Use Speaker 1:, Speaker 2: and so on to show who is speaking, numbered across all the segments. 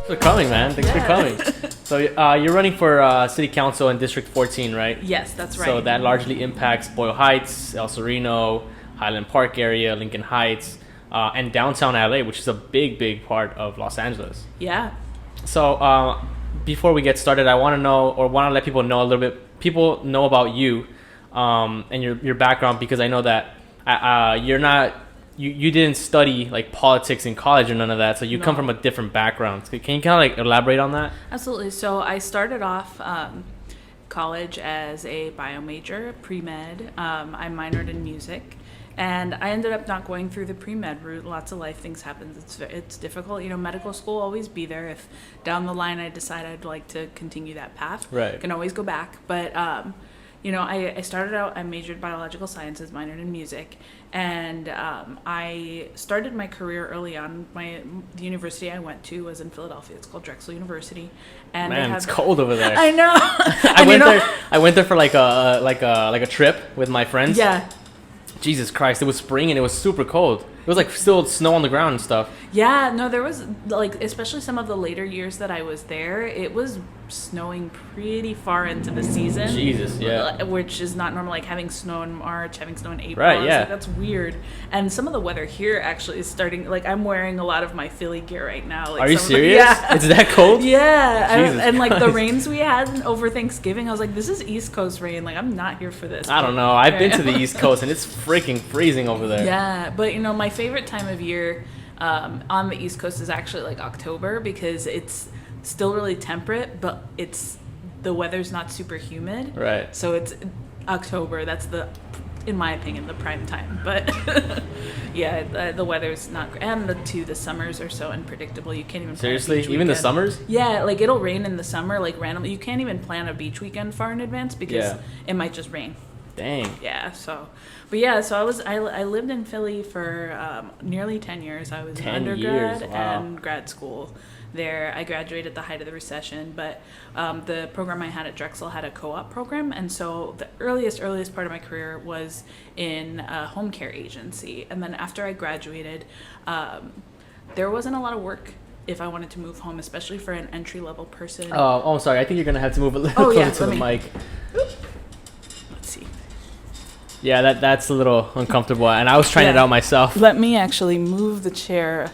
Speaker 1: Thanks for coming, man. Thanks for coming. So you're running for City Council in District 14, right?
Speaker 2: Yes, that's right.
Speaker 1: So that largely impacts Boyle Heights, El Sereno, Highland Park area, Lincoln Heights, and downtown LA, which is a big part of Los Angeles.
Speaker 2: Yeah.
Speaker 1: So before we get started, I want to let people know a little bit. People know about you and your background, because I know that you're not. You didn't study like politics in college or none of that, so you come from a different background. Can you kind of like elaborate on that?
Speaker 2: Absolutely. So I started off college as a bio major, pre-med. I minored in music, and I ended up not going through the pre-med route. Lots of life things happen. It's difficult. You know, medical school will always be there. If down the line I decide I'd like to continue that path,
Speaker 1: right,
Speaker 2: I can always go back. But you know, I started out, I majored biological sciences, minored in music, and I started my career early on. The university I went to was in Philadelphia. It's called Drexel University. And
Speaker 1: man, it's cold over there.
Speaker 2: I know.
Speaker 1: I went there for like a trip with my friends.
Speaker 2: Yeah.
Speaker 1: Jesus Christ, it was spring and it was super cold. It was like still snow on the ground and stuff.
Speaker 2: Yeah, no, there was like, especially some of the later years that I was there, it was snowing pretty far into the season.
Speaker 1: Jesus, yeah.
Speaker 2: Which is not normal, like having snow in March, having snow in April.
Speaker 1: Right, yeah.
Speaker 2: Like, that's weird. And some of the weather here actually is starting, like I'm wearing a lot of my Philly gear right now. Like,
Speaker 1: are you serious?
Speaker 2: Yeah.
Speaker 1: It's that cold?
Speaker 2: Yeah.
Speaker 1: Jesus
Speaker 2: and like the
Speaker 1: Christ.
Speaker 2: rains we had over Thanksgiving, I was like, this is East Coast rain. Like, I'm not here for this.
Speaker 1: I don't know. I've been to the East Coast and it's freaking freezing over there.
Speaker 2: Yeah, but you know, my favorite time of year on the East Coast is actually like October, because it's still really temperate, but the weather's not super humid.
Speaker 1: Right.
Speaker 2: So it's October. That's in my opinion, the prime time. But yeah, the weather's not great. And the summers are so unpredictable. You can't even
Speaker 1: Seriously?
Speaker 2: plan a beach
Speaker 1: Even the
Speaker 2: weekend.
Speaker 1: summers?
Speaker 2: Yeah, like it'll rain in the summer, like randomly. You can't even plan a beach weekend far in advance because it might just rain.
Speaker 1: Dang.
Speaker 2: Yeah, so I lived in Philly for nearly 10 years. I was in
Speaker 1: 10
Speaker 2: years,
Speaker 1: years, wow.
Speaker 2: and grad school there. I graduated at the height of the recession, but the program I had at Drexel had a co-op program, and so the earliest part of my career was in a home care agency. And then after I graduated, there wasn't a lot of work if I wanted to move home, especially for an entry-level person.
Speaker 1: Oh, I'm sorry. I think you're going to have to move a little closer to the mic.
Speaker 2: Let's see.
Speaker 1: Yeah, that's a little uncomfortable, and I was trying it out myself.
Speaker 2: Let me actually move the chair.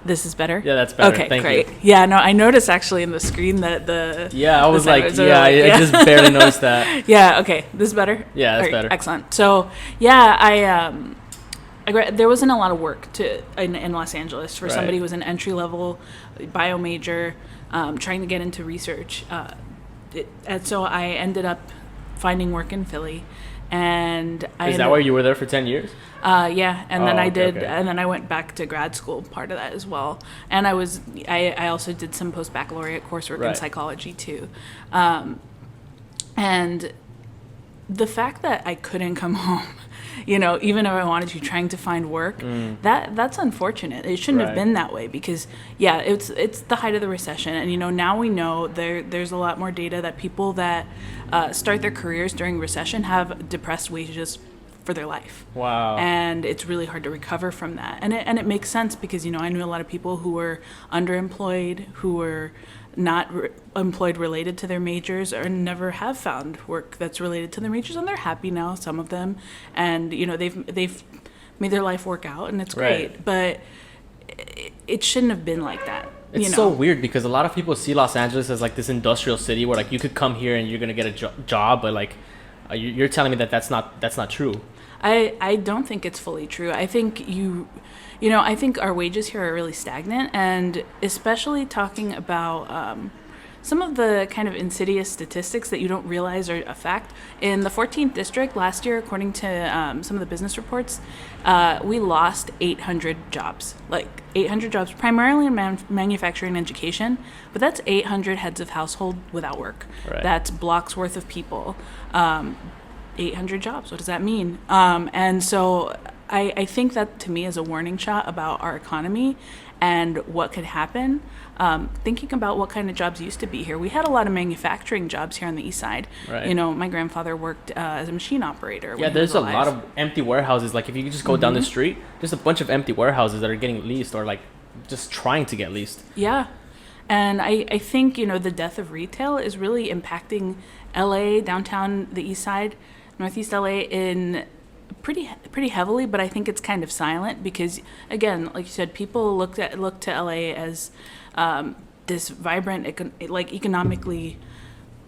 Speaker 2: This is better?
Speaker 1: Yeah, that's better.
Speaker 2: Okay,
Speaker 1: Thank
Speaker 2: great.
Speaker 1: you.
Speaker 2: Yeah, no, I noticed actually in the screen that the...
Speaker 1: Yeah, I was like,
Speaker 2: I
Speaker 1: just barely noticed that.
Speaker 2: Yeah, okay. This is better?
Speaker 1: Yeah, that's better.
Speaker 2: Excellent. So, yeah, there wasn't a lot of work in Los Angeles for somebody who was an entry-level bio major trying to get into research. And so I ended up finding work in Philly. And
Speaker 1: is that where you were there for 10 years?
Speaker 2: Yeah, and then
Speaker 1: okay.
Speaker 2: and then I went back to grad school, part of that as well. And I also did some post-baccalaureate coursework in psychology too. And the fact that I couldn't come home, you know, even if I wanted to, trying to find work, that's unfortunate. It shouldn't have been that way, because it's the height of the recession, and you know, now we know there's a lot more data that people that start their careers during recession have depressed wages for their life.
Speaker 1: Wow.
Speaker 2: And it's really hard to recover from that. And it makes sense, because you know, I knew a lot of people who were underemployed, who were not employed related to their majors, or never have found work that's related to their majors, and they're happy now, some of them, and you know, they've made their life work out, and it's great. But it shouldn't have been like that.
Speaker 1: It's so weird, because a lot of people see Los Angeles as like this industrial city where like you could come here and you're gonna get a job, but like you're telling me that's not true.
Speaker 2: I don't think it's fully true. I think I think our wages here are really stagnant, and especially talking about some of the kind of insidious statistics that you don't realize are a fact. In the 14th district last year, according to some of the business reports, we lost 800 jobs, primarily in manufacturing and education, but that's 800 heads of household without work.
Speaker 1: Right.
Speaker 2: That's blocks worth of people. 800 jobs. What does that mean? And so I think that to me is a warning shot about our economy and what could happen. Thinking about what kind of jobs used to be here. We had a lot of manufacturing jobs here on the east side.
Speaker 1: Right.
Speaker 2: You know, my grandfather worked as a machine operator.
Speaker 1: Yeah, there's a lot of empty warehouses. Like if you just go down the street, there's a bunch of empty warehouses that are getting leased or like just trying to get leased.
Speaker 2: Yeah. And I think, the death of retail is really impacting LA, downtown, the east side, northeast LA in pretty heavily, but I think it's kind of silent because, again, like you said, people look to LA as this vibrant, economically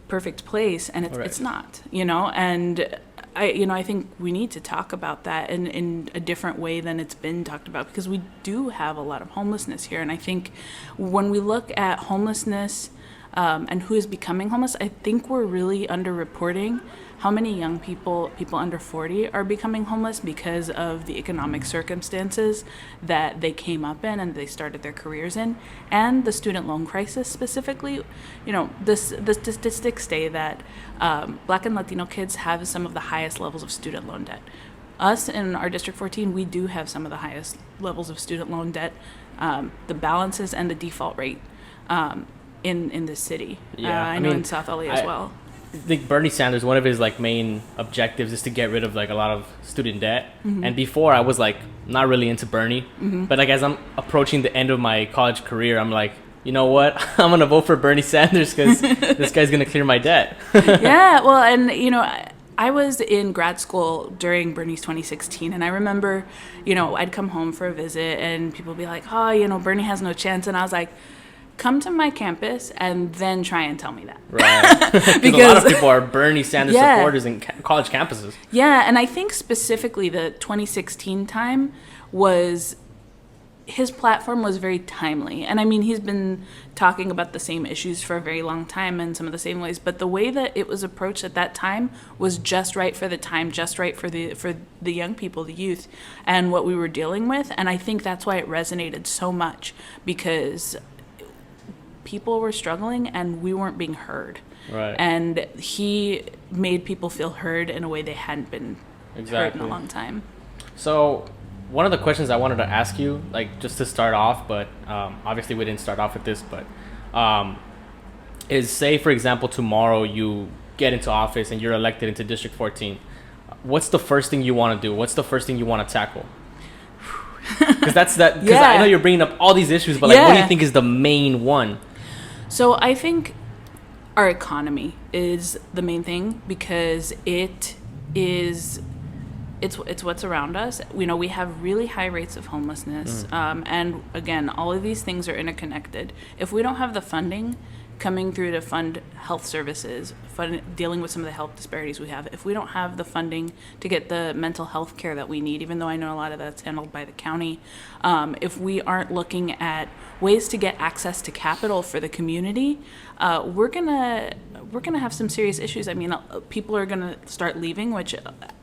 Speaker 2: perfect place, and it's not, and I think we need to talk about that in a different way than it's been talked about, because we do have a lot of homelessness here. And I think when we look at homelessness and who is becoming homeless, I think we're really underreporting how many young people under 40 are becoming homeless because of the economic circumstances that they came up in and they started their careers in, and the student loan crisis specifically. The statistics say that Black and Latino kids have some of the highest levels of student loan debt. Us in our District 14, we do have some of the highest levels of student loan debt, the balances and the default rate in the city.
Speaker 1: Yeah,
Speaker 2: I know in South LA as well.
Speaker 1: I think Bernie Sanders, one of his main objectives is to get rid of a lot of student debt. Mm-hmm. And before I was not really into Bernie, mm-hmm. but as I'm approaching the end of my college career, I'm like, you know what? I'm gonna vote for Bernie Sanders because this guy's gonna clear my debt.
Speaker 2: Yeah, well, and I was in grad school during Bernie's 2016, and I remember, I'd come home for a visit, and people would be like, oh, Bernie has no chance, and I was like, come to my campus and then try and tell me that. Right.
Speaker 1: Because a lot of people are Bernie Sanders supporters in college campuses.
Speaker 2: Yeah, and I think specifically the 2016 time his platform was very timely. And I mean, he's been talking about the same issues for a very long time in some of the same ways, but the way that it was approached at that time was just right for the time, just right for the young people, the youth, and what we were dealing with. And I think that's why it resonated so much, because people were struggling and we weren't being heard. Right. And he made people feel heard in a way they hadn't been heard in a long time.
Speaker 1: So one of the questions I wanted to ask you, just to start off, but obviously we didn't start off with this, but is, say, for example, tomorrow you get into office and you're elected into District 14. What's the first thing you want to do? What's the first thing you want to tackle? Because I know you're bringing up all these issues, but what do you think is the main one?
Speaker 2: So I think our economy is the main thing, because it's what's around us. We have really high rates of homelessness, and again, all of these things are interconnected. If we don't have the funding coming through to fund health services, dealing with some of the health disparities we have, if we don't have the funding to get the mental health care that we need, even though I know a lot of that's handled by the county, if we aren't looking at ways to get access to capital for the community, we're gonna have some serious issues. I mean, people are gonna start leaving, which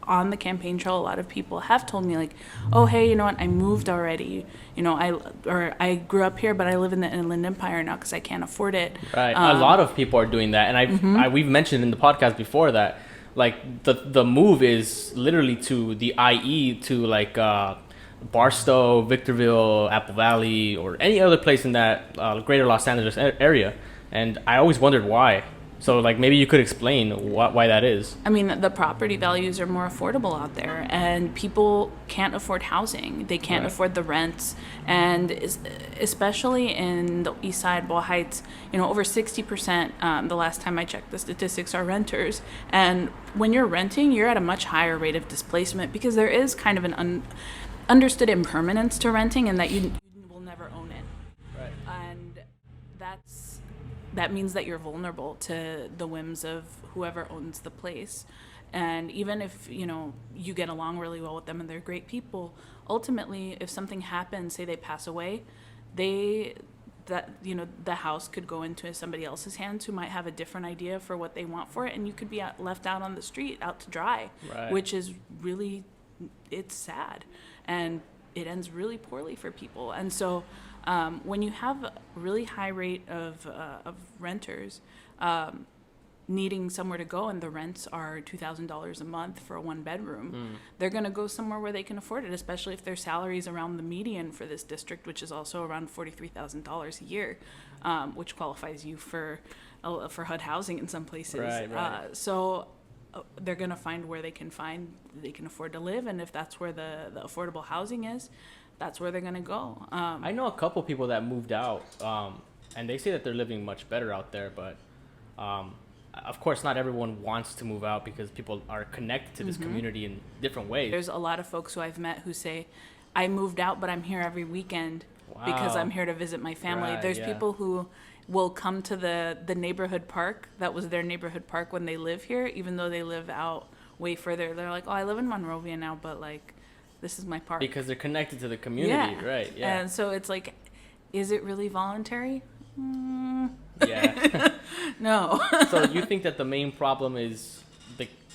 Speaker 2: on the campaign trail, a lot of people have told me, oh, hey, you know what, I moved already. I grew up here, but I live in the Inland Empire now because I can't afford it.
Speaker 1: Right. A lot of people are doing that, and we've mentioned in the podcast before that the move is literally to the IE, to Barstow, Victorville, Apple Valley, or any other place in that greater Los Angeles area. And I always wondered why. So maybe you could explain why that is. I mean,
Speaker 2: the property values are more affordable out there, and people can't afford housing. They can't afford the rents, and especially in the East Side, Boyle Heights, over 60%, the last time I checked the statistics, are renters. And when you're renting, you're at a much higher rate of displacement, because there is kind of an understood impermanence to renting, and that you will never own it. Right. And that means that you're vulnerable to the whims of whoever owns the place. And even if, you get along really well with them and they're great people, ultimately, if something happens, say they pass away, the house could go into somebody else's hands who might have a different idea for what they want for it, and you could be left out on the street, out to dry, which is really, it's sad. And it ends really poorly for people. And so when you have a really high rate of renters needing somewhere to go, and the rents are $2,000 a month for a one bedroom, they're going to go somewhere where they can afford it, especially if their salary is around the median for this district, which is also around $43,000 a year, which qualifies you for HUD housing in some places. Right. So they're going to find where they can afford to live, and if that's where the affordable housing is, that's where they're going to go.
Speaker 1: I know a couple people that moved out, and they say that they're living much better out there. But of course, not everyone wants to move out because people are connected to this community in different ways.
Speaker 2: There's a lot of folks who I've met who say, I moved out, but I'm here every weekend because I'm here to visit my family.
Speaker 1: Right,
Speaker 2: There's
Speaker 1: yeah.
Speaker 2: people who will come to the neighborhood park that was their neighborhood park when they live here, even though they live out way further. They're like, oh, I live in Monrovia now, but like, this is my park.
Speaker 1: Because they're connected to the community, right? Yeah.
Speaker 2: And so it's like, is it really voluntary?
Speaker 1: Yeah.
Speaker 2: No.
Speaker 1: So you think that the main problem is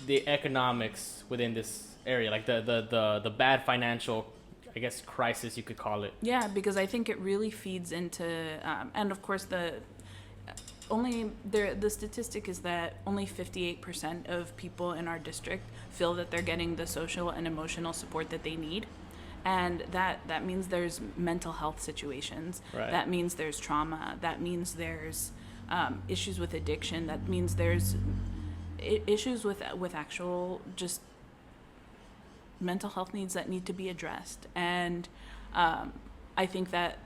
Speaker 1: the economics within this area, like the bad financial, I guess, crisis you could call it.
Speaker 2: Yeah, because I think it really feeds into, and of course the statistic is that only 58% of people in our district feel that they're getting the social and emotional support that they need. And that means there's mental health situations.
Speaker 1: Right.
Speaker 2: That means there's trauma. That means there's issues with addiction. That means there's issues with actual just mental health needs that need to be addressed. And I think that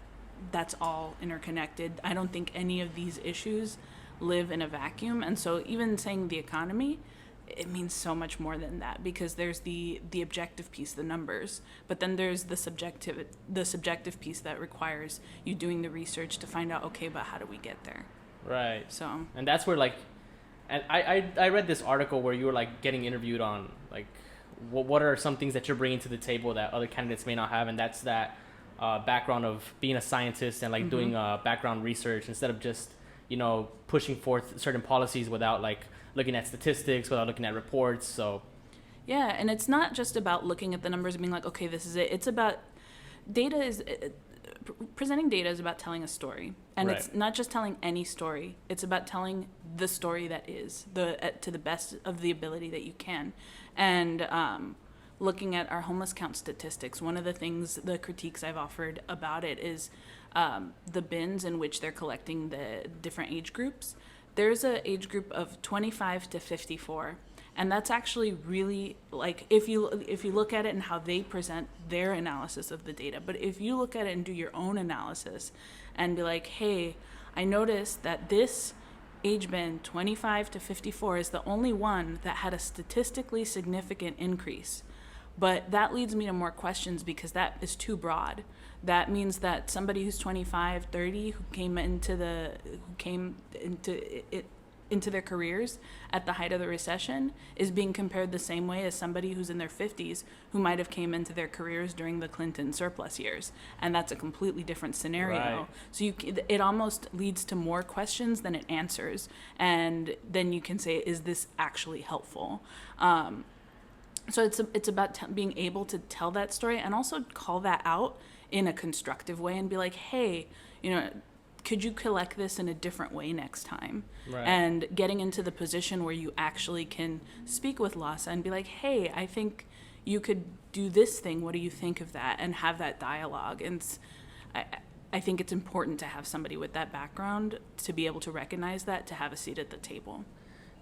Speaker 2: that's all interconnected. I don't think any of these issues live in a vacuum. And so even saying the economy, it means so much more than that, because there's the objective piece, the numbers, but then there's the subjective piece that requires you doing the research to find out, okay, but how do we get there?
Speaker 1: Right.
Speaker 2: So,
Speaker 1: and that's where, like, and I read this article where you were like getting interviewed on like what are some things that you're bringing to the table that other candidates may not have, and that's that background of being a scientist and like doing background research instead of just, you know, pushing forth certain policies without like looking at statistics, without looking at reports. So
Speaker 2: yeah, and it's not just about looking at the numbers and being like, okay, this is it. It's about presenting data is about telling a story, and
Speaker 1: Right.
Speaker 2: it's not just telling any story. It's about telling the story that is to the best of the ability that you can. And looking at our homeless count statistics, one of the critiques I've offered about it is the bins in which they're collecting the different age groups. There's an age group of 25 to 54. And that's actually really, like, if you look at it and how they present their analysis of the data, but if you look at it and do your own analysis and be like, hey, I noticed that this age band 25 to 54 is the only one that had a statistically significant increase. But that leads me to more questions, because that is too broad. That means that somebody who's 25, 30, who came into their careers at the height of the recession is being compared the same way as somebody who's in their 50s who might have came into their careers during the Clinton surplus years. And that's a completely different scenario.
Speaker 1: Right.
Speaker 2: So it almost leads to more questions than it answers. And then you can say, is this actually helpful? So it's about being able to tell that story and also call that out in a constructive way and be like, hey, you know, could you collect this in a different way next time?
Speaker 1: Right.
Speaker 2: And getting into the position where you actually can speak with Lhasa and be like, hey, I think you could do this thing. What do you think of that? And have that dialogue. And I think it's important to have somebody with that background to be able to recognize that, to have a seat at the table.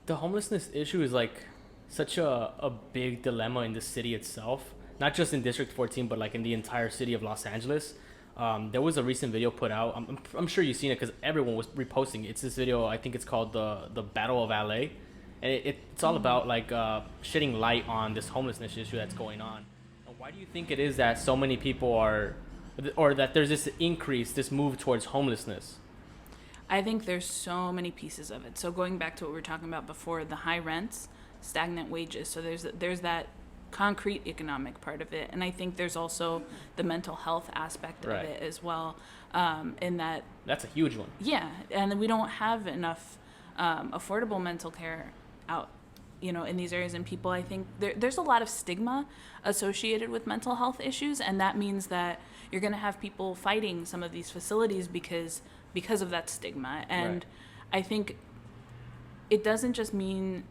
Speaker 1: The homelessness issue is like such a big dilemma in the city itself, not just in District 14, but like in the entire city of Los Angeles. There was a recent video put out. I'm sure you've seen it because everyone was reposting it. It's this video, I think it's called the Battle of LA. And it's all about like shedding light on this homelessness issue that's going on. And why do you think it is that so many people or that there's this increase, this move towards homelessness?
Speaker 2: I think there's so many pieces of it. So going back to what we were talking about before, the high rents, stagnant wages. So there's that concrete economic part of it, and I think there's also the mental health aspect
Speaker 1: Right.
Speaker 2: of it as well. In that's
Speaker 1: a huge one.
Speaker 2: Yeah, and we don't have enough affordable mental care out, you know, in these areas. And people, I think there's a lot of stigma associated with mental health issues, and that means that you're going to have people fighting some of these facilities because of that stigma. And
Speaker 1: Right.
Speaker 2: I think it doesn't just mean,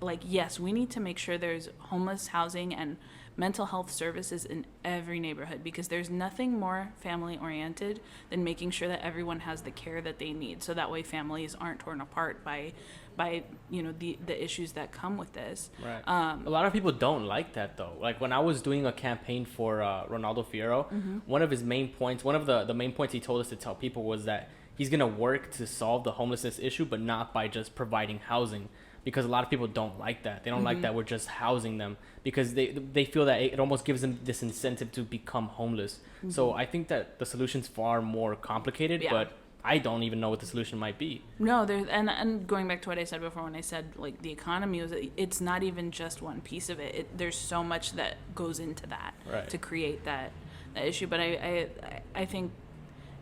Speaker 2: like, yes, we need to make sure there's homeless housing and mental health services in every neighborhood, because there's nothing more family oriented than making sure that everyone has the care that they need, so that way families aren't torn apart by the issues that come with this.
Speaker 1: Right. A lot of people don't like that though. Like when I was doing a campaign for Ronaldo Fierro, one of his main points, one of the main points he told us to tell people was that he's going to work to solve the homelessness issue, but not by just providing housing, because a lot of people don't like that. They don't like that we're just housing them, because they feel that it almost gives them this incentive to become homeless. So I think that the solution's far more complicated, but I don't even know what the solution might be.
Speaker 2: No, and going back to what I said before when I said like the economy it's not even just one piece of it. There's so much that goes into that to create that issue. But I think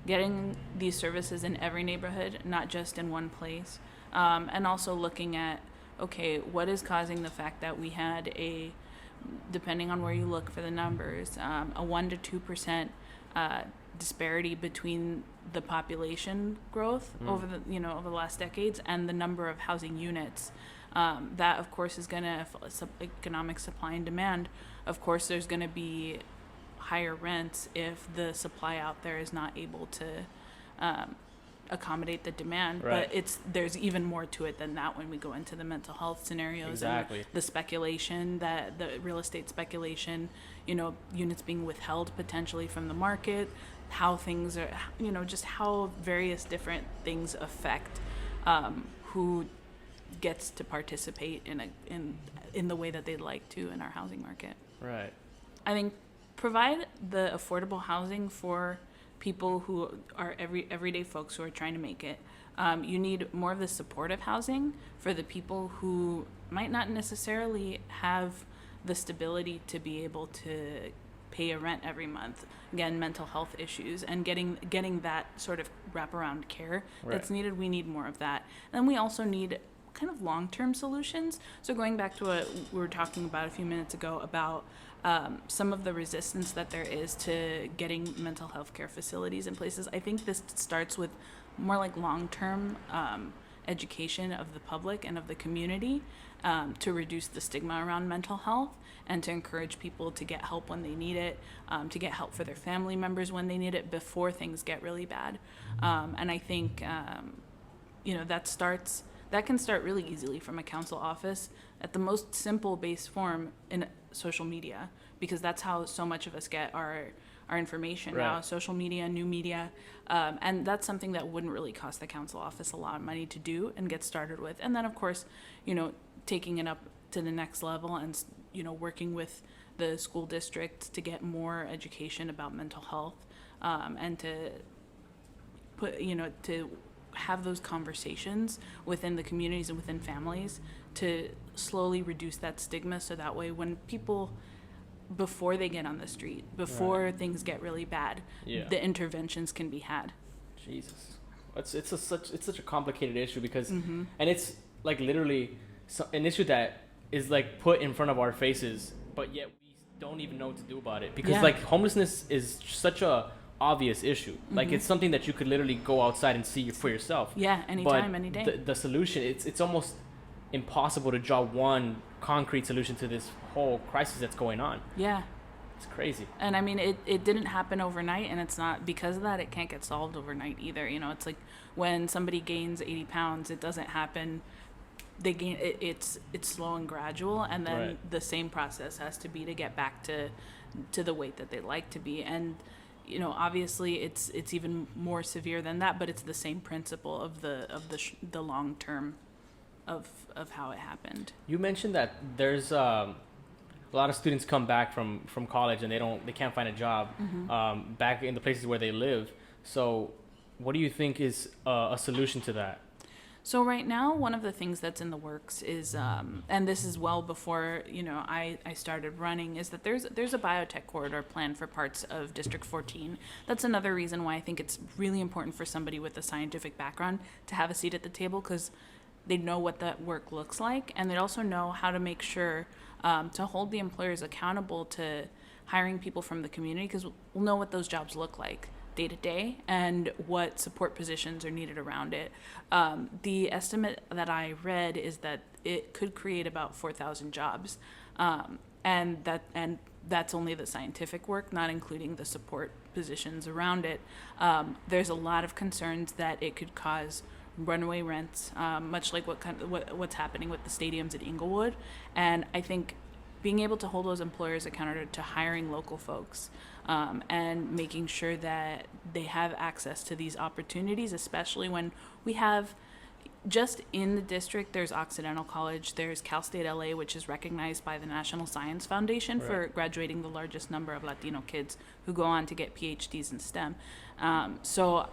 Speaker 2: getting these services in every neighborhood, not just in one place, and also looking at, okay, what is causing the fact that we had depending on where you look for the numbers, a 1 to 2% disparity between the population growth over the last decades and the number of housing units. That of course is going to economic supply and demand. Of course, there's going to be higher rents if the supply out there is not able to accommodate the demand. But there's even more to it than that when we go into the mental health scenarios. And the speculation, that the real estate speculation, units being withheld potentially from the market, how things are, just how various different things affect who gets to participate in the way that they'd like to in our housing market.
Speaker 1: Right.
Speaker 2: I think provide the affordable housing for people who are everyday folks who are trying to make it. You need more of the supportive housing for the people who might not necessarily have the stability to be able to pay a rent every month. Again, mental health issues, and getting that sort of wraparound care that's needed. We need more of that. And then we also need kind of long-term solutions. So going back to what we were talking about a few minutes ago about some of the resistance that there is to getting mental health care facilities in places, I think this starts with more like long-term education of the public and of the community, to reduce the stigma around mental health and to encourage people to get help when they need it, to get help for their family members when they need it before things get really bad. And I think that can start really easily from a council office at the most simple base form in social media, because that's how so much of us get our information now, social media, new media. And that's something that wouldn't really cost the council office a lot of money to do and get started with. And then, of course, taking it up to the next level and, working with the school districts to get more education about mental health, and to put, to have those conversations within the communities and within families to slowly reduce that stigma, so that way when people, before they get on the street, before things get really bad, the interventions can be had.
Speaker 1: Jesus, it's such a complicated issue, because and it's like literally an issue that is like put in front of our faces, but yet we don't even know what to do about it, because like homelessness is such a obvious issue. Like it's something that you could literally go outside and see for yourself.
Speaker 2: Yeah, anytime,
Speaker 1: but
Speaker 2: any day.
Speaker 1: The solution, it's almost impossible to draw one concrete solution to this whole crisis that's going on.
Speaker 2: Yeah.
Speaker 1: It's crazy.
Speaker 2: And I mean, it didn't happen overnight, and it's not, because of that, it can't get solved overnight either. It's like when somebody gains 80 pounds, it doesn't happen. They gain it's slow and gradual, and then the same process has to be to get back to the weight that they like to be. And obviously it's even more severe than that, but it's the same principle of the long term of how it happened.
Speaker 1: You mentioned that there's a lot of students come back from college and they can't find a job back in the places where they live. So what do you think is a solution to that?
Speaker 2: So right now, one of the things that's in the works is, and this is well before I started running, is that there's a biotech corridor plan for parts of District 14. That's another reason why I think it's really important for somebody with a scientific background to have a seat at the table, because they know what that work looks like, and they also know how to make sure to hold the employers accountable to hiring people from the community, because we'll know what those jobs look like day to day and what support positions are needed around it. The estimate that I read is that it could create about 4,000 jobs. and that's only the scientific work, not including the support positions around it. There's a lot of concerns that it could cause runaway rents, much like what's happening with the stadiums at Inglewood. And I think being able to hold those employers accountable to hiring local folks, and making sure that they have access to these opportunities, especially when we have just in the district, there's Occidental College, there's Cal State LA, which is recognized by the National Science Foundation for graduating the largest number of Latino kids who go on to get PhDs in STEM. So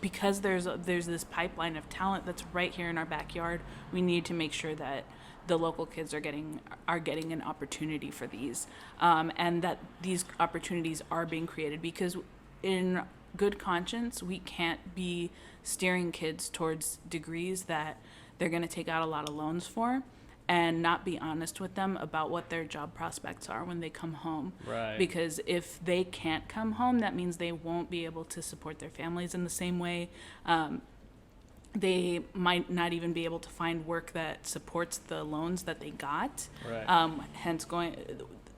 Speaker 2: because there's this pipeline of talent that's right here in our backyard, we need to make sure that the local kids are getting an opportunity for these, and that these opportunities are being created, because in good conscience, we can't be steering kids towards degrees that they're going to take out a lot of loans for and not be honest with them about what their job prospects are when they come home.
Speaker 1: Right.
Speaker 2: Because if they can't come home, that means they won't be able to support their families in the same way. They might not even be able to find work that supports the loans that they got.
Speaker 1: Right.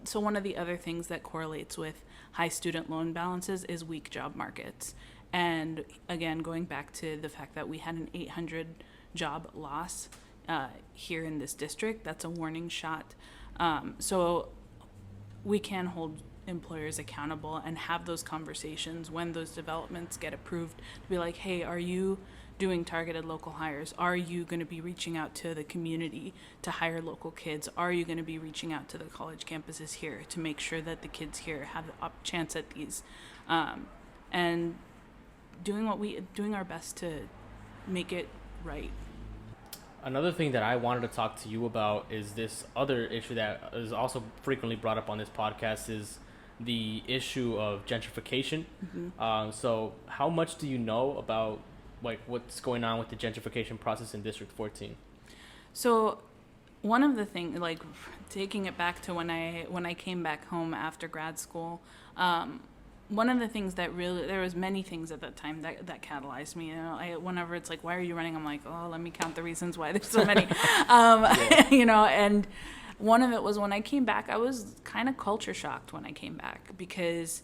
Speaker 2: So one of the other things that correlates with high student loan balances is weak job markets. And again, going back to the fact that we had an 800 job loss here in this district, that's a warning shot. So we can hold employers accountable and have those conversations when those developments get approved to be like, hey, are you doing targeted local hires? Are you going to be reaching out to the community to hire local kids? Are you going to be reaching out to the college campuses here to make sure that the kids here have a chance at these? And doing our best to make it right.
Speaker 1: Another thing that I wanted to talk to you about is this other issue that is also frequently brought up on this podcast, is the issue of gentrification.
Speaker 2: Mm-hmm.
Speaker 1: So how much do you know about like what's going on with the gentrification process in District 14?
Speaker 2: So one of the things, like taking it back to when I came back home after grad school, one of the things that really, there was many things at that time that catalyzed me. You know, whenever it's like, why are you running? I'm like, oh, let me count the reasons why there's so many. You know, and one of it was when I came back, I was kind of culture shocked when I came back, because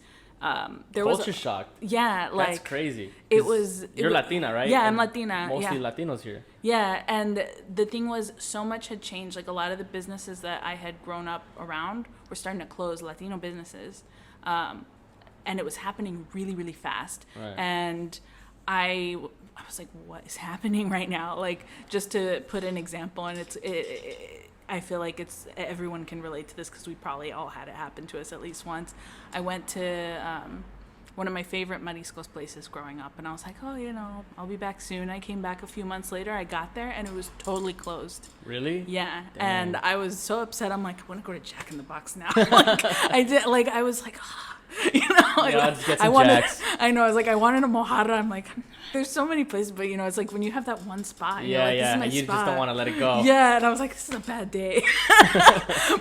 Speaker 2: there was
Speaker 1: culture shocked.
Speaker 2: Yeah, like
Speaker 1: that's crazy.
Speaker 2: You're
Speaker 1: Latina, right?
Speaker 2: Yeah,
Speaker 1: and
Speaker 2: I'm Latina.
Speaker 1: Mostly Latinos here.
Speaker 2: Yeah, and the thing was, so much had changed. Like a lot of the businesses that I had grown up around were starting to close, Latino businesses, and it was happening really, really fast.
Speaker 1: Right.
Speaker 2: And I was like, what is happening right now? Like, just to put an example, and I feel like everyone can relate to this because we probably all had it happen to us at least once. I went to one of my favorite mariscos places growing up, and I was like, oh, you know, I'll be back soon. I came back a few months later. I got there, and it was totally closed.
Speaker 1: Really?
Speaker 2: Yeah.
Speaker 1: Damn.
Speaker 2: And I was so upset. I'm like, I want to go to Jack in the Box now. Like, I was like, you know, like,
Speaker 1: yeah, just get some Jacks.
Speaker 2: I know. I was like, I wanted a mojada. I'm like, there's so many places, but you know, it's like when you have that one spot.
Speaker 1: Yeah,
Speaker 2: like,
Speaker 1: yeah, and you just don't want to let it go.
Speaker 2: Yeah, and I was like, this is a bad day.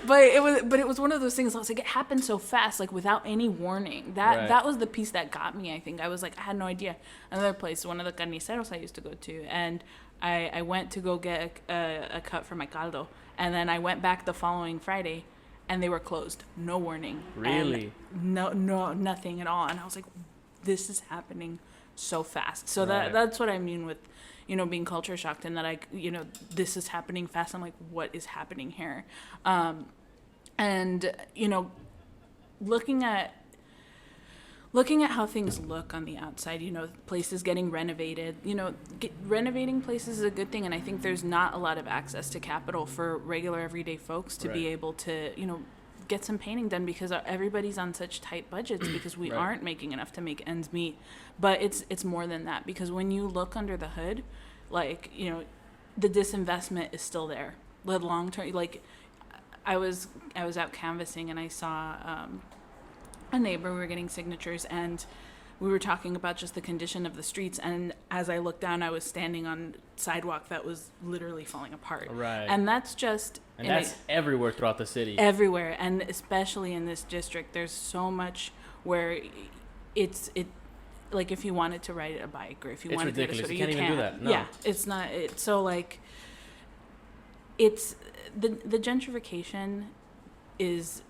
Speaker 2: but it was one of those things. I was like, it happened so fast, like without any warning. That was the piece that got me. I think I was like, I had no idea. Another place, one of the carniceros I used to go to, and I went to go get a cut for my caldo, and then I went back the following Friday, and they were closed. No warning.
Speaker 1: Really?
Speaker 2: No, nothing at all. And I was like, this is happening so fast. So
Speaker 1: right.
Speaker 2: that's what I mean with, you know, being culture shocked, and that this is happening fast. I'm like, what is happening here? And, you know, looking at how things look on the outside, you know, places getting renovated, you know, renovating places is a good thing. And I think there's not a lot of access to capital for regular everyday folks to be able to, you know, get some painting done, because everybody's on such tight budgets because we aren't making enough to make ends meet. But it's more than that, because when you look under the hood, like, you know, the disinvestment is still there. The long term, like I was out canvassing, and I saw a neighbor. We were getting signatures, and we were talking about just the condition of the streets. And as I looked down, I was standing on sidewalk that was literally falling apart.
Speaker 1: Right.
Speaker 2: And that's just...
Speaker 1: And that's everywhere throughout the city.
Speaker 2: Everywhere. And especially in this district, there's so much where it like if you wanted to ride a bike, or if you wanted
Speaker 1: ridiculous.
Speaker 2: to
Speaker 1: You
Speaker 2: go to
Speaker 1: can't even do that. No.
Speaker 2: Yeah, it's not... So, like, it's... The gentrification is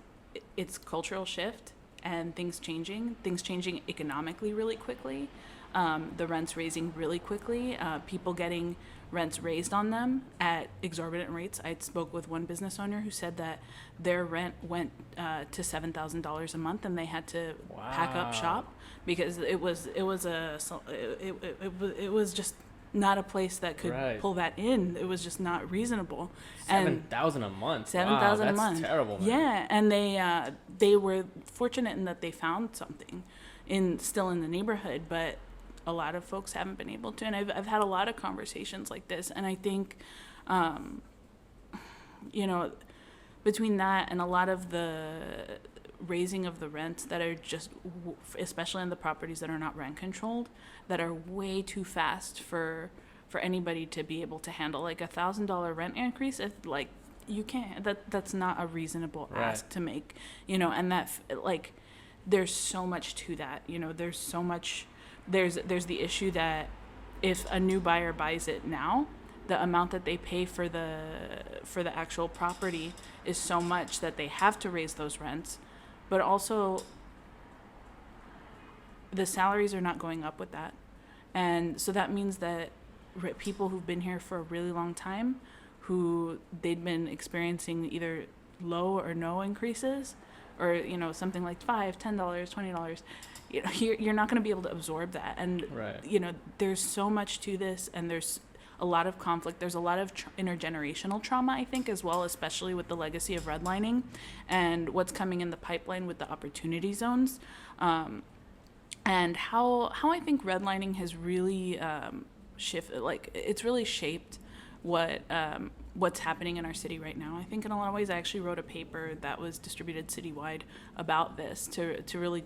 Speaker 2: it's cultural shift and things changing economically really quickly, the rents raising really quickly, people getting rents raised on them at exorbitant rates. I spoke with one business owner who said that their rent went to $7,000 a month, and they had to pack up shop because it was just not a place that could pull that in. It was just not reasonable.
Speaker 1: 7,000 a month.
Speaker 2: 7,000 a month.
Speaker 1: That's terrible. Man.
Speaker 2: Yeah, and they were fortunate in that they found something still in the neighborhood, but a lot of folks haven't been able to. And I've had a lot of conversations like this, and I think, between that and a lot of the raising of the rents that are just, especially in the properties that are not rent controlled, that are way too fast for anybody to be able to handle. Like $1,000 rent increase, if like you can't, that's not a reasonable ask to make, and that like there's so much to that, there's so much. There's the issue that if a new buyer buys it now, the amount that they pay for the actual property is so much that they have to raise those rents. But also, the salaries are not going up with that. And so that means that people who've been here for a really long time, who they'd been experiencing either low or no increases, or, something like $5, $10, $20, you're not going to be able to absorb that. And, there's so much to this, and there's a lot of conflict. There's a lot of intergenerational trauma, I think, as well, especially with the legacy of redlining and what's coming in the pipeline with the opportunity zones, and how I think redlining has really shifted. Like, it's really shaped what's happening in our city right now. I think in a lot of ways I actually wrote a paper that was distributed citywide about this to really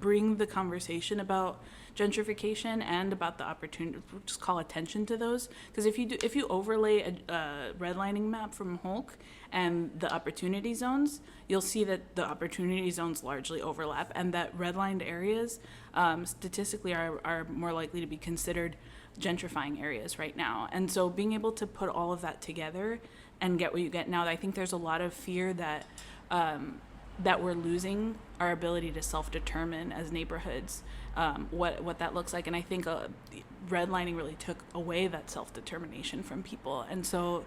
Speaker 2: bring the conversation about gentrification and about the opportunity, just call attention to those. Because if you overlay a redlining map from Hulk and the opportunity zones, you'll see that the opportunity zones largely overlap, and that redlined areas statistically are more likely to be considered gentrifying areas right now. And so being able to put all of that together and get what you get now, I think there's a lot of fear that that we're losing our ability to self-determine as neighborhoods, what that looks like. And I think redlining really took away that self-determination from people. And so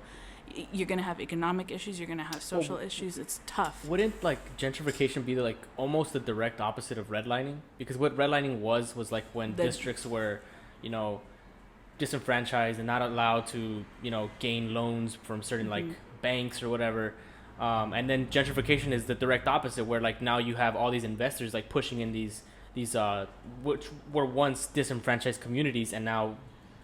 Speaker 2: you're going to have economic issues, you're going to have social issues. It's tough.
Speaker 1: Wouldn't like gentrification be like almost the direct opposite of redlining? Because what redlining was like when districts were, disenfranchised and not allowed to, gain loans from certain like banks or whatever. And then gentrification is the direct opposite, where like now you have all these investors like pushing in these which were once disenfranchised communities and now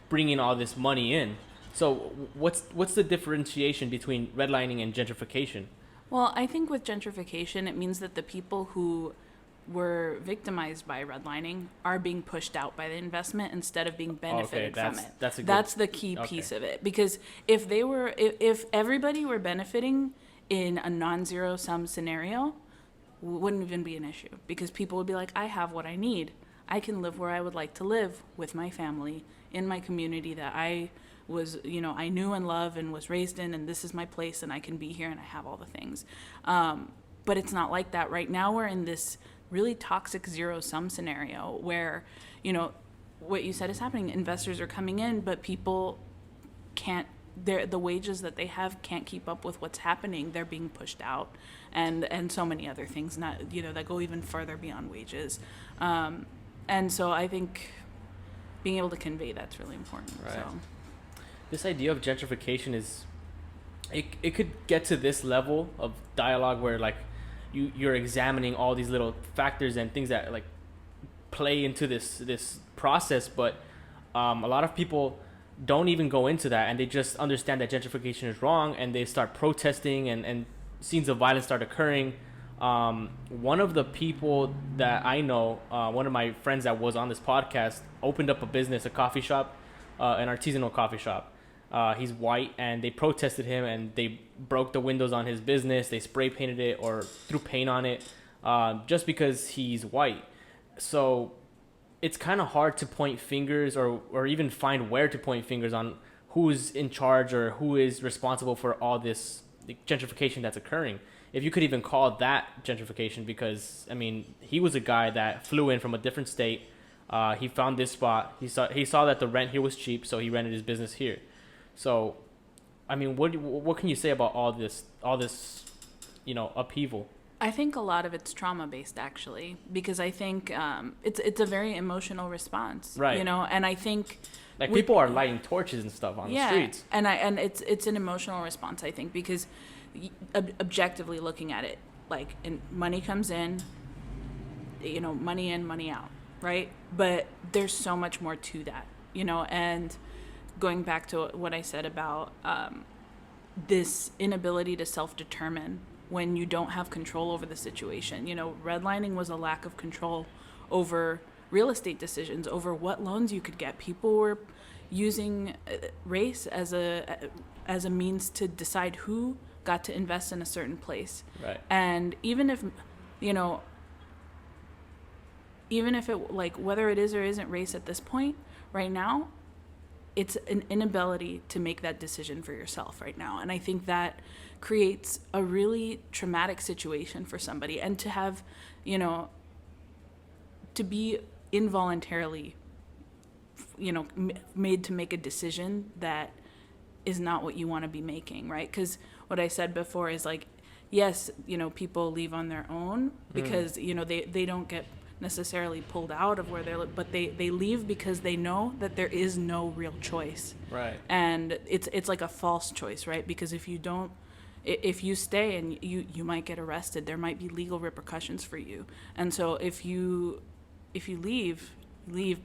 Speaker 1: bringing all this money in. So what's the differentiation between redlining and gentrification?
Speaker 2: Well, I think with gentrification, it means that the people who were victimized by redlining are being pushed out by the investment instead of being benefited from it. That's the key piece of it. Because if everybody were benefiting in a non-zero sum scenario, wouldn't even be an issue, because people would be like, I have what I need. I can live where I would like to live with my family in my community that I was, I knew and love and was raised in, and this is my place, and I can be here and I have all the things. But it's not like that. Right now we're in this really toxic zero-sum scenario where, what you said is happening. Investors are coming in, but people can't, the wages that they have can't keep up with what's happening. They're being pushed out, and so many other things, not, that go even further beyond wages. And so I think being able to convey that's really important.
Speaker 1: Right.
Speaker 2: So
Speaker 1: this idea of gentrification is, it could get to this level of dialogue where like you're examining all these little factors and things that like play into this process, but a lot of people don't even go into that, and they just understand that gentrification is wrong, and they start protesting, and scenes of violence start occurring. One of the people that I know, one of my friends that was on this podcast, opened up a business, a coffee shop, an artisanal coffee shop. He's white, and they protested him, and they broke the windows on his business. They spray painted it or threw paint on it, just because he's white. So it's kind of hard to point fingers or even find where to point fingers on who's in charge or who is responsible for all this gentrification that's occurring. if you could even call that gentrification, because I mean, he was a guy that flew in from a different state. He found this spot. He saw that the rent here was cheap, so he rented his business here. So, I mean, what can you say about all this, upheaval?
Speaker 2: I think a lot of it's trauma based, actually, because I think it's a very emotional response,
Speaker 1: Right.
Speaker 2: And I think
Speaker 1: Like, people are lighting torches and stuff on the streets.
Speaker 2: and it's an emotional response, I think, because objectively looking at it, like, money comes in, money in, money out, right? But there's so much more to that, and going back to what I said about this inability to self-determine when you don't have control over the situation. Redlining was a lack of control over real estate decisions, over what loans you could get. People were using race as a means to decide who got to invest in a certain place.
Speaker 1: Right.
Speaker 2: And even if it, like, whether it is or isn't race at this point, right now, it's an inability to make that decision for yourself right now. And I think that creates a really traumatic situation for somebody. And to have, to be involuntarily, made to make a decision that is not what you want to be making, right? Because what I said before is, like, yes, people leave on their own because, they don't get necessarily pulled out of where they're, but they leave because they know that there is no real choice.
Speaker 1: Right.
Speaker 2: And it's like a false choice, right? Because if you stay and you might get arrested, there might be legal repercussions for you. And so if you leave,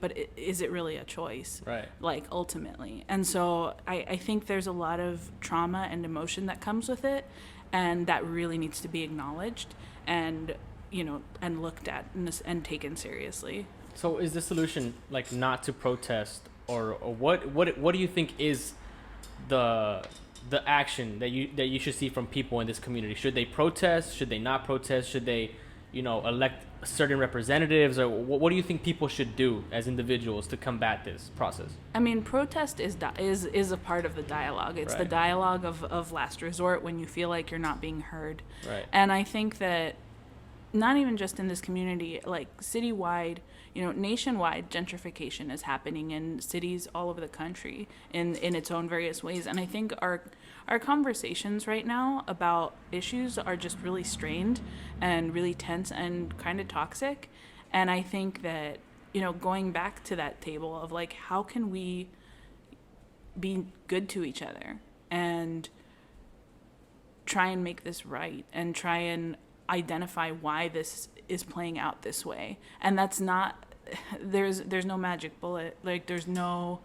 Speaker 2: but is it really a choice?
Speaker 1: Right.
Speaker 2: Like, ultimately. And so I think there's a lot of trauma and emotion that comes with it, and that really needs to be acknowledged and and looked at and taken seriously.
Speaker 1: So is the solution, like, not to protest, or what do you think is the action that you should see from people in this community? Should they protest? Should they not protest? Should they, elect certain representatives, or what do you think people should do as individuals to combat this process?
Speaker 2: I mean, protest is a part of the dialogue. It's the dialogue of last resort when you feel like you're not being heard.
Speaker 1: Right.
Speaker 2: And I think that not even just in this community, like, citywide, nationwide gentrification is happening in cities all over the country in its own various ways. And I think our conversations right now about issues are just really strained and really tense and kind of toxic. And I think that, going back to that table of, like, how can we be good to each other and try and make this right and try and identify why this is playing out this way. And that's not, there's no magic bullet. Like, there's no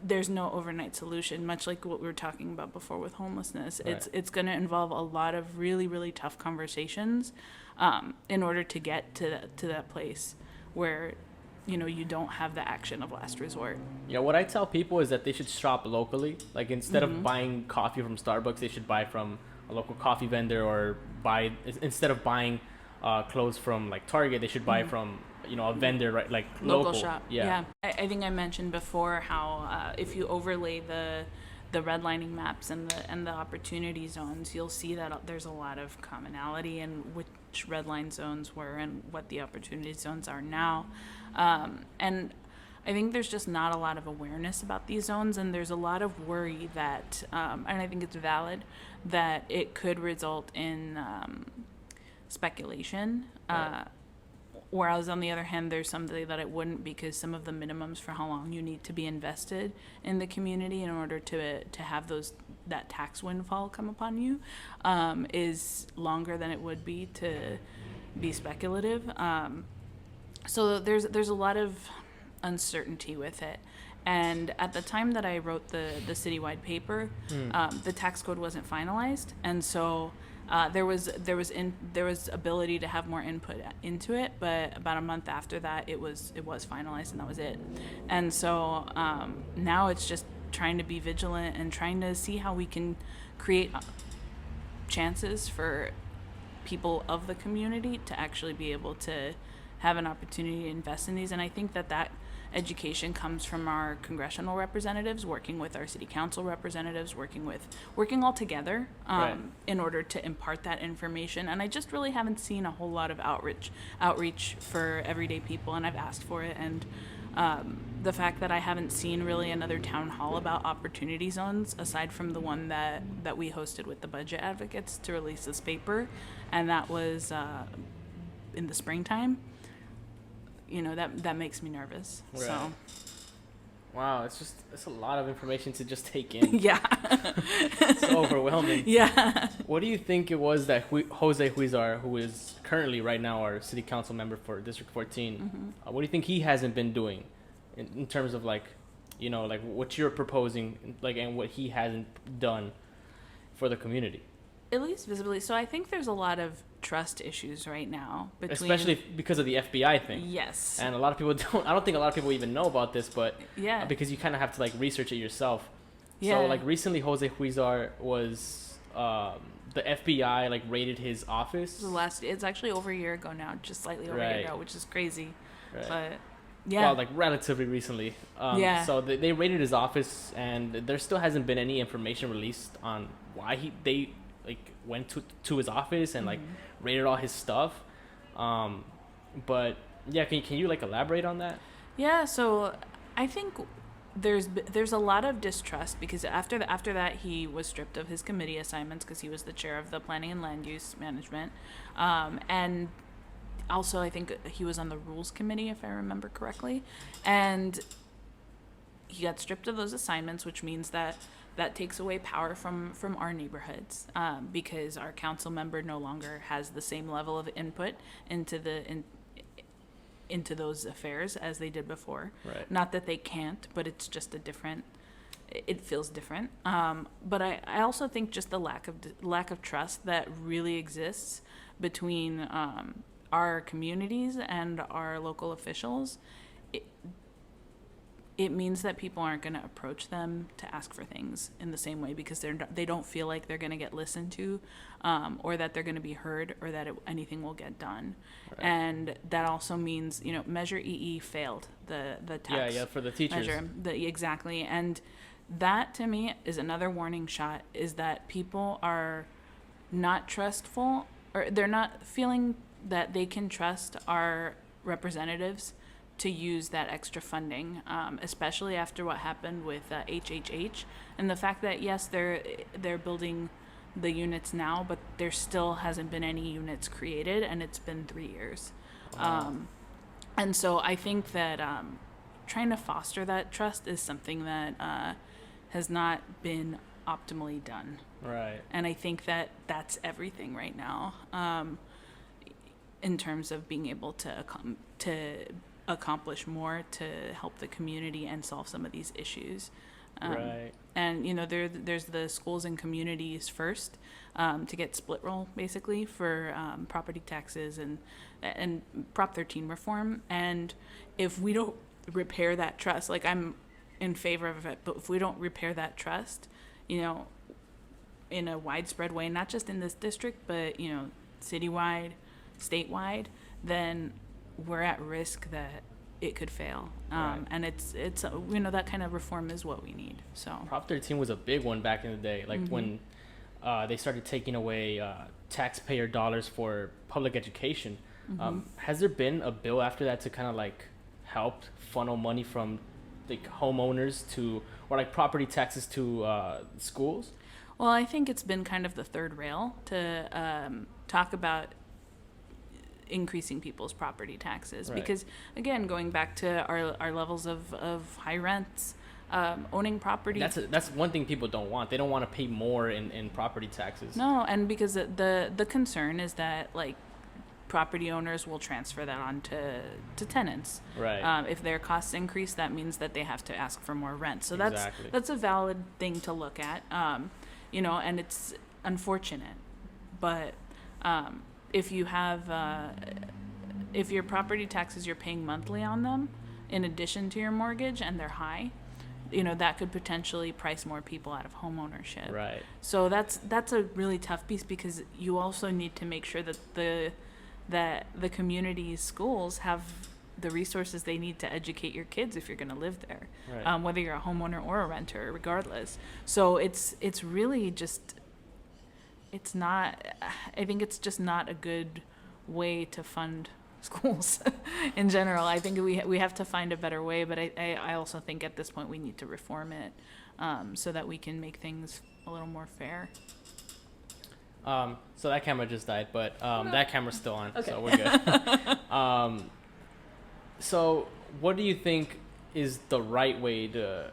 Speaker 2: there's no overnight solution, much like what we were talking about before with homelessness.
Speaker 1: Right.
Speaker 2: It's going to involve a lot of really, really tough conversations in order to get to that place where you don't have the action of last resort.
Speaker 1: Yeah, what I tell people is that they should shop locally. Like, instead of buying coffee from Starbucks, they should buy from a local coffee vendor, or instead of buying clothes from, like, Target, they should buy from a vendor, right? Like, local
Speaker 2: shop. Yeah. I think I mentioned before how if you overlay the redlining maps and the opportunity zones, you'll see that there's a lot of commonality in which redline zones were and what the opportunity zones are now. And I think there's just not a lot of awareness about these zones, and there's a lot of worry that, and I think it's valid, that it could result in speculation.
Speaker 1: Right.
Speaker 2: Whereas on the other hand, there's something that it wouldn't, because some of the minimums for how long you need to be invested in the community in order to have that tax windfall come upon you is longer than it would be to be speculative. So there's a lot of uncertainty with it. And at the time that I wrote the citywide paper, the tax code wasn't finalized, and so there was ability to have more input into it. But about a month after that, it was finalized, and that was it. And so now it's just trying to be vigilant and trying to see how we can create chances for people of the community to actually be able to have an opportunity to invest in these. And I think that education comes from our congressional representatives, working with our city council representatives, working all together
Speaker 1: Right.
Speaker 2: in order to impart that information. And I just really haven't seen a whole lot of outreach for everyday people, and I've asked for it. And the fact that I haven't seen really another town hall about opportunity zones aside from the one that we hosted with the budget advocates to release this paper, and that was in the springtime, that makes me nervous.
Speaker 1: Right.
Speaker 2: So
Speaker 1: Wow, it's a lot of information to just take in.
Speaker 2: yeah.
Speaker 1: It's overwhelming.
Speaker 2: Yeah.
Speaker 1: What do you think it was that Jose Huizar, who is currently right now our city council member for District 14, what do you think he hasn't been doing in terms of like what you're proposing, and what he hasn't done for the community?
Speaker 2: At least visibly. So I think there's a lot of trust issues right now between,
Speaker 1: Especially because of the FBI thing.
Speaker 2: Yes.
Speaker 1: And a lot of people I don't think a lot of people even know about this, but
Speaker 2: Yeah.
Speaker 1: because you kind of have to research it yourself.
Speaker 2: Yeah.
Speaker 1: So recently Jose Huizar was the FBI raided his office.
Speaker 2: It's actually over a year ago now, just slightly over a
Speaker 1: Right.
Speaker 2: year ago, which is crazy.
Speaker 1: Right.
Speaker 2: But yeah.
Speaker 1: Well, relatively recently.
Speaker 2: Yeah.
Speaker 1: So they raided his office, and there still hasn't been any information released on why they went to his office and raided all his stuff. But yeah, can you elaborate on that?
Speaker 2: Yeah, so I think there's a lot of distrust because after that he was stripped of his committee assignments because he was the chair of the Planning and Land Use Management, and also I think he was on the Rules Committee if I remember correctly, and he got stripped of those assignments, which means that takes away power from our neighborhoods, because our council member no longer has the same level of input into those affairs as they did before.
Speaker 1: Right.
Speaker 2: Not that they can't, but it's just it feels different. But I also think just the lack of trust that really exists between our communities and our local officials, it means that people aren't going to approach them to ask for things in the same way because they don't feel like they're going to get listened to, or that they're going to be heard, or that anything will get done. Right. And that also means, Measure EE failed, the tax
Speaker 1: for the teachers.
Speaker 2: measure. Exactly. And that, to me, is another warning shot, is that people are not trustful, or they're not feeling that they can trust our representatives to use that extra funding, especially after what happened with HHH, and the fact that yes, they're building the units now, but there still hasn't been any units created, and it's been 3 years.
Speaker 1: Wow.
Speaker 2: And so I think that trying to foster that trust is something that has not been optimally done.
Speaker 1: Right.
Speaker 2: And I think that that's everything right now, in terms of being able to accomplish more to help the community and solve some of these issues.
Speaker 1: Right.
Speaker 2: And there's the schools and communities first, to get split roll basically for property taxes and Prop 13 reform. And if we don't repair that trust, I'm in favor of it, but if we don't repair that trust, in a widespread way, not just in this district, but citywide, statewide, then we're at risk that it could fail.
Speaker 1: Right.
Speaker 2: And it's that kind of reform is what we need. So
Speaker 1: Prop 13 was a big one back in the day, when they started taking away taxpayer dollars for public education. Has there been a bill after that to kind of help funnel money from homeowners to, or property taxes to schools?
Speaker 2: Well, I think it's been kind of the third rail to talk about increasing people's property taxes. Right. Because again, going back to our levels of high rents, owning property.
Speaker 1: That's one thing people don't want. They don't want to pay more in property taxes.
Speaker 2: No, and because the concern is that property owners will transfer that on to tenants.
Speaker 1: Right.
Speaker 2: If their costs increase, that means that they have to ask for more rent. So
Speaker 1: Exactly.
Speaker 2: that's a valid thing to look at. And it's unfortunate, but if you have if your property taxes you're paying monthly on them in addition to your mortgage and they're high, that could potentially price more people out of home ownership.
Speaker 1: Right.
Speaker 2: So that's a really tough piece, because you also need to make sure that the community's schools have the resources they need to educate your kids if you're going to live there,
Speaker 1: Right.
Speaker 2: whether you're a homeowner or a renter, regardless. So it's really just, it's not, I think it's just not a good way to fund schools in general. I think we have to find a better way, but I also think at this point we need to reform it, so that we can make things a little more fair.
Speaker 1: So that camera just died, but that camera's still on,
Speaker 2: Okay.
Speaker 1: so we're good. So what do you think is the right way to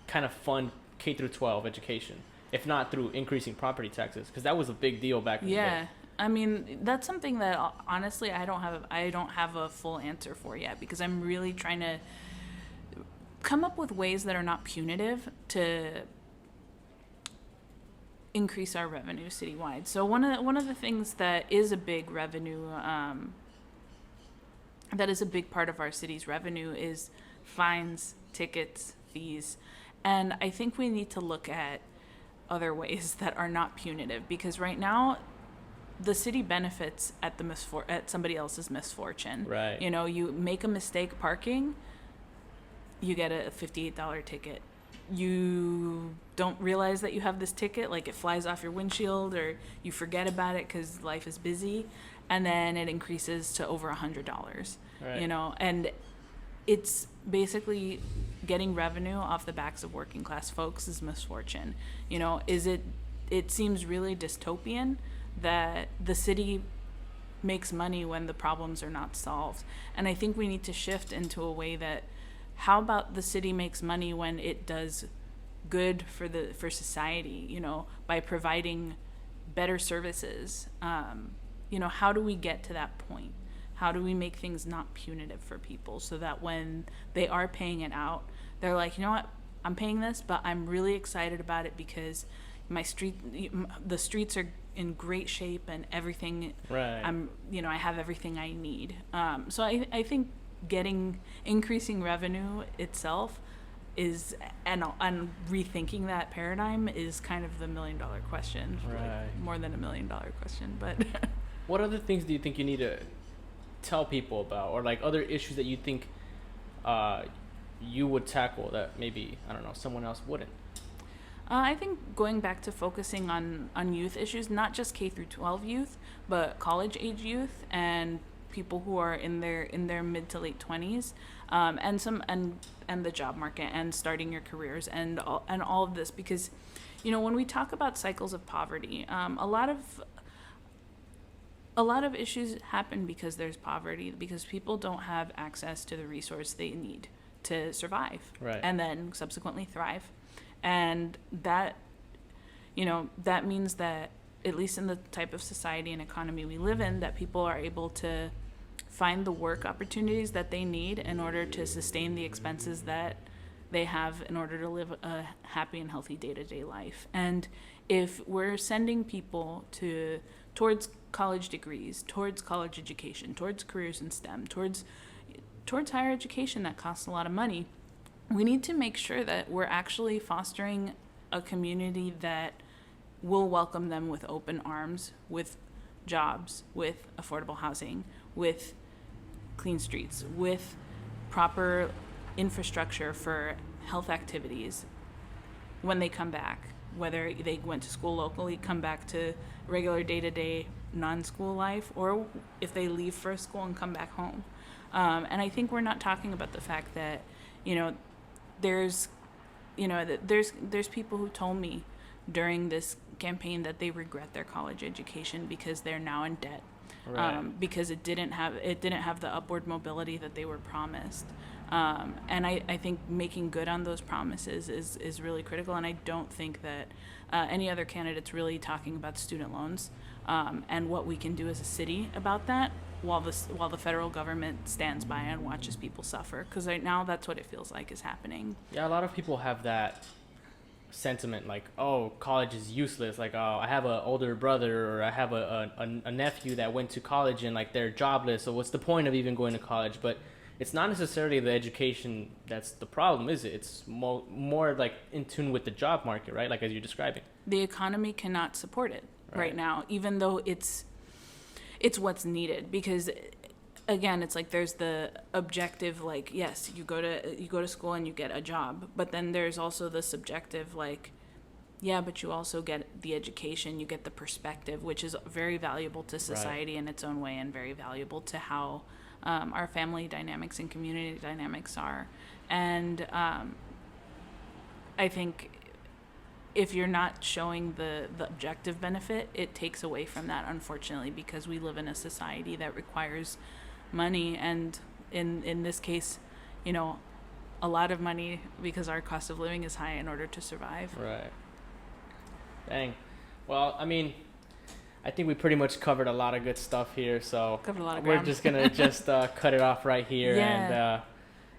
Speaker 1: kind of fund K through 12 education, if not through increasing property taxes? Because that was a big deal back in the day.
Speaker 2: Yeah, I mean that's something that honestly I don't have a full answer for yet, because I'm really trying to come up with ways that are not punitive to increase our revenue citywide. So one of the things that is a big revenue, that is a big part of our city's revenue, is fines, tickets, fees, and I think we need to look at other ways that are not punitive, because right now the city benefits at at somebody else's misfortune.
Speaker 1: Right.
Speaker 2: You know, you make a mistake parking, you get a $58 ticket. You don't realize that you have this ticket, like it flies off your windshield, or you forget about it because life is busy, and then it increases to over $100.
Speaker 1: Right.
Speaker 2: You know, and it's basically getting revenue off the backs of working class folks is misfortune. You know, it seems really dystopian that the city makes money when the problems are not solved. And I think we need to shift into a way that, how about the city makes money when it does good for society, you know, by providing better services. You know, how do we get to that point? How do we make things not punitive for people, so that when they are paying it out, they're like, you know what, I'm paying this, but I'm really excited about it because the streets are in great shape and everything.
Speaker 1: Right.
Speaker 2: I have everything I need. So I think increasing revenue itself is, and rethinking that paradigm is kind of the $1 million question.
Speaker 1: Right.
Speaker 2: Like, more than $1 million question, but
Speaker 1: What other things do you think you need to tell people about, or like other issues that you think you would tackle that maybe, I don't know, someone else wouldn't?
Speaker 2: I think going back to focusing on youth issues, not just K through 12 youth, but college age youth and people who are in their mid to late 20s, and the job market and starting your careers and all of this, because, you know, when we talk about cycles of poverty, a lot of issues happen because there's poverty, because people don't have access to the resource they need to survive,
Speaker 1: Right.
Speaker 2: and then subsequently thrive. And that, you know, that means that, at least in the type of society and economy we live in, that people are able to find the work opportunities that they need in order to sustain the expenses that they have in order to live a happy and healthy day-to-day life. And if we're sending people towards college degrees, towards college education, towards careers in STEM, towards higher education that costs a lot of money, we need to make sure that we're actually fostering a community that will welcome them with open arms, with jobs, with affordable housing, with clean streets, with proper infrastructure for health activities when they come back, whether they went to school locally, come back to regular day-to-day non-school life, or if they leave for school and come back home. And I think we're not talking about the fact that, there's people who told me during this campaign that they regret their college education because they're now in debt.
Speaker 1: Right.
Speaker 2: Because it didn't have the upward mobility that they were promised. And I think making good on those promises is really critical. And I don't think that any other candidate's really talking about student loans and what we can do as a city about that, while the federal government stands by and watches people suffer. Because right now, that's what it feels like is happening.
Speaker 1: Yeah, a lot of people have that sentiment, like, oh, college is useless, like, oh, I have an older brother or I have a nephew that went to college and like they're jobless, so what's the point of even going to college? But it's not necessarily the education that's the problem, is it? It's more like in tune with the job market, right? Like as you're describing,
Speaker 2: the economy cannot support it right now, even though it's what's needed. Because again, it's like there's the objective, like, yes, you go to school and you get a job, but then there's also the subjective, like, yeah, but you also get the education, you get the perspective, which is very valuable to society in its own way, and very valuable to how our family dynamics and community dynamics are. And I think if you're not showing the objective benefit, it takes away from that, unfortunately, because we live in a society that requires money, and in this case, you know, a lot of money, because our cost of living is high, in order to survive.
Speaker 1: Right. Dang. Well, I mean, I think we pretty much covered a lot of good stuff here, so
Speaker 2: Covered a lot of
Speaker 1: we're
Speaker 2: ground.
Speaker 1: just gonna just cut it off right here.
Speaker 2: Yeah.
Speaker 1: And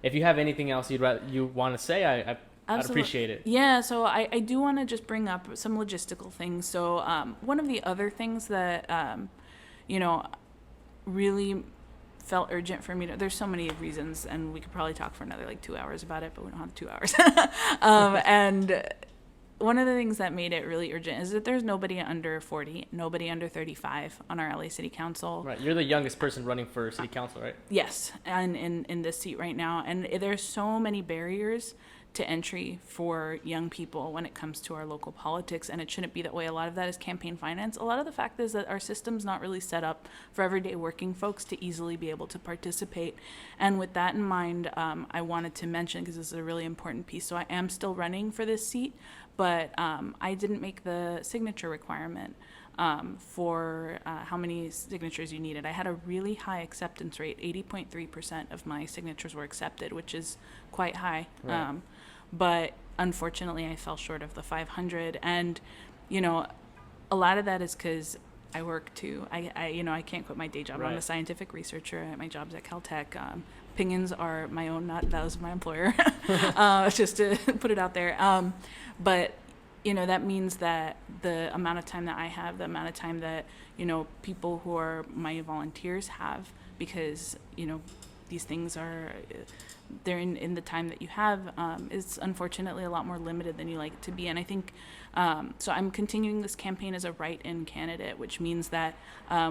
Speaker 1: if you have anything else you want to say, I'd
Speaker 2: Absolutely.
Speaker 1: appreciate it.
Speaker 2: Yeah, so I do want to just bring up some logistical things. So one of the other things that, you know, really felt urgent for me to, there's so many reasons, and we could probably talk for another like 2 hours about it, but we don't have 2 hours. And one of the things that made it really urgent is that there's nobody under 40, nobody under 35 on our LA City Council.
Speaker 1: Right, you're the youngest person running for city council, right?
Speaker 2: Yes, and in this seat right now. And there's so many barriers to entry for young people when it comes to our local politics, and it shouldn't be that way. A lot of that is campaign finance. A lot of the fact is that our system's not really set up for everyday working folks to easily be able to participate. And with that in mind, I wanted to mention, because this is a really important piece, so I am still running for this seat, but I didn't make the signature requirement for how many signatures you needed. I had a really high acceptance rate. 80.3% of my signatures were accepted, which is quite high.
Speaker 1: Right.
Speaker 2: But unfortunately, I fell short of the 500. And, you know, a lot of that is because I work too. I can't quit my day job.
Speaker 1: Right.
Speaker 2: I'm a scientific researcher. My job's at Caltech. Opinions are my own, not those of my employer, just to put it out there. But you know, that means that the amount of time that I have, the amount of time that, you know, people who are my volunteers have, because, you know, these things are, they're in the time that you have, is unfortunately a lot more limited than you like it to be. And I think, so I'm continuing this campaign as a write-in candidate, which means that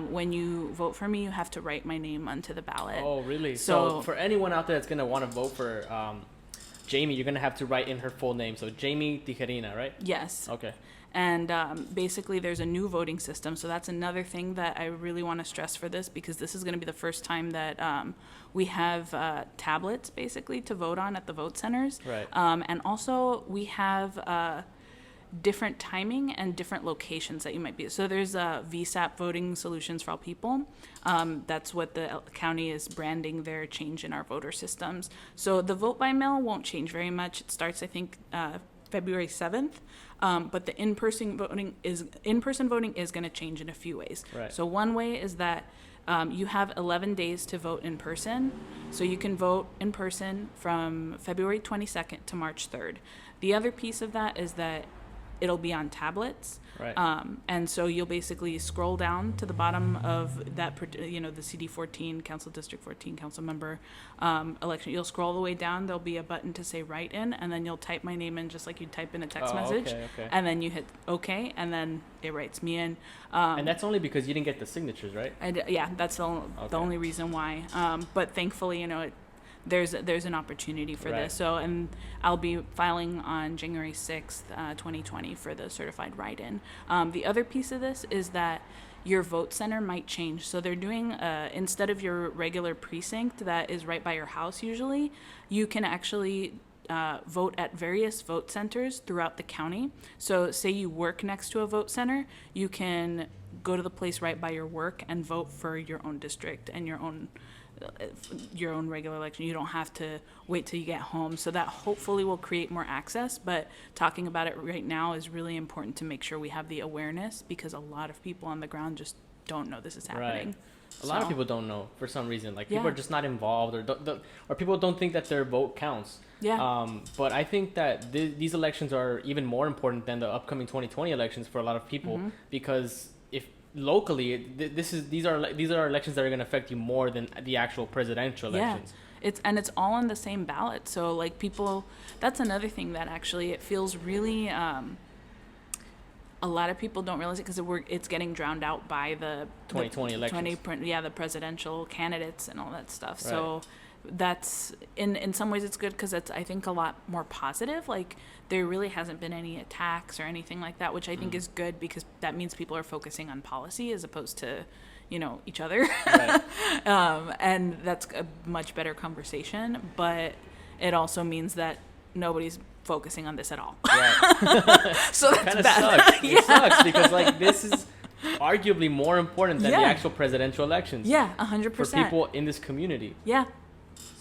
Speaker 2: when you vote for me, you have to write my name onto the ballot.
Speaker 1: Oh, really? So for anyone out there that's going to want to vote for Jamie, you're going to have to write in her full name. So Jamie Tijerina, right?
Speaker 2: Yes.
Speaker 1: Okay.
Speaker 2: And basically, there's a new voting system. So that's another thing that I really want to stress for this, because this is going to be the first time that we have tablets, basically, to vote on at the vote centers.
Speaker 1: Right.
Speaker 2: And also, we have different timing and different locations that you might be. So there's VSAP, Voting Solutions for All People. That's what the county is branding their change in our voter systems. So the vote by mail won't change very much. It starts, I think, February 7th. But the in-person voting is going to change in a few ways.
Speaker 1: Right.
Speaker 2: So one way is that you have 11 days to vote in person. So you can vote in person from February 22nd to March 3rd. The other piece of that is that it'll be on tablets.
Speaker 1: Right.
Speaker 2: And so you'll basically scroll down to the bottom of that, you know, the CD14, Council District 14 council member election. You'll scroll the way down. There'll be a button to say write in, and then you'll type my name in just like you'd type in a text message.
Speaker 1: Okay.
Speaker 2: And then you hit OK, and then it writes me in.
Speaker 1: And that's only because you didn't get the signatures, right?
Speaker 2: Yeah, that's the only reason why. But thankfully, you know, there's an opportunity for
Speaker 1: Right.
Speaker 2: this. So, and I'll be filing on January 6th, 2020 for the certified write-in. The other piece of this is that your vote center might change. So they're doing, instead of your regular precinct that is right by your house usually, you can actually vote at various vote centers throughout the county. So say you work next to a vote center, you can go to the place right by your work and vote for your own district and your own regular election. You don't have to wait till you get home. So that hopefully will create more access. But talking about it right now is really important to make sure we have the awareness, because a lot of people on the ground just don't know this is happening.
Speaker 1: Right. A lot of people don't know for some reason. Like, people
Speaker 2: Yeah.
Speaker 1: are just not involved, or people don't think that their vote counts.
Speaker 2: Yeah.
Speaker 1: But I think that these elections are even more important than the upcoming 2020 elections for a lot of people,
Speaker 2: Mm-hmm.
Speaker 1: because if locally these are elections that are going to affect you more than the actual presidential elections.
Speaker 2: Yeah. It's all on the same ballot. So like people, that's another thing that actually it feels really a lot of people don't realize it because it's getting drowned out by the
Speaker 1: 2020 elections.
Speaker 2: The presidential candidates and all that stuff. Right. So that's in some ways it's good because it's, I think, a lot more positive. Like, there really hasn't been any attacks or anything like that, which I think is good because that means people are focusing on policy as opposed to, each other. Right. And that's a much better conversation, but it also means that nobody's focusing on this at all. Right. So that's
Speaker 1: kind of
Speaker 2: bad.
Speaker 1: Sucks. It sucks because, like, this is arguably more important than the actual presidential elections.
Speaker 2: Yeah, 100%.
Speaker 1: For people in this community.
Speaker 2: Yeah.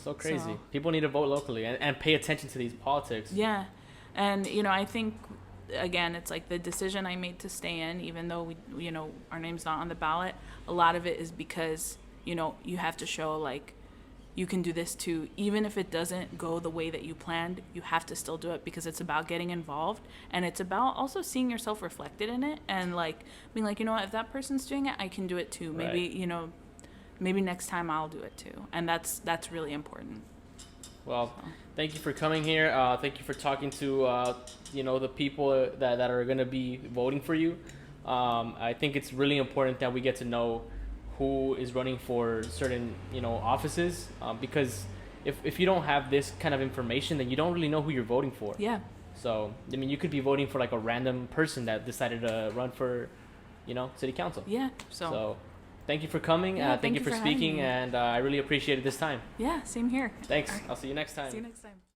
Speaker 1: So crazy. So, people need to vote locally and pay attention to these politics.
Speaker 2: Yeah. And, I think, again, it's like the decision I made to stay in, even though our name's not on the ballot, a lot of it is because, you have to show, like, you can do this too. Even if it doesn't go the way that you planned, you have to still do it because it's about getting involved. And it's about also seeing yourself reflected in it and, like, being like, what, if that person's doing it, I can do it too. Maybe,
Speaker 1: right.
Speaker 2: Maybe next time I'll do it too. And that's really important.
Speaker 1: Well, thank you for coming here. Thank you for talking to, the people that are going to be voting for you. I think it's really important that we get to know who is running for certain, offices, because if you don't have this kind of information, then you don't really know who you're voting for.
Speaker 2: Yeah.
Speaker 1: So, you could be voting for, like, a random person that decided to run for, city council.
Speaker 2: Yeah.
Speaker 1: So thank you for coming. Thank you for speaking, and I really appreciated this time.
Speaker 2: Yeah, same here.
Speaker 1: Thanks. Right. I'll see you next time.
Speaker 2: See you next time.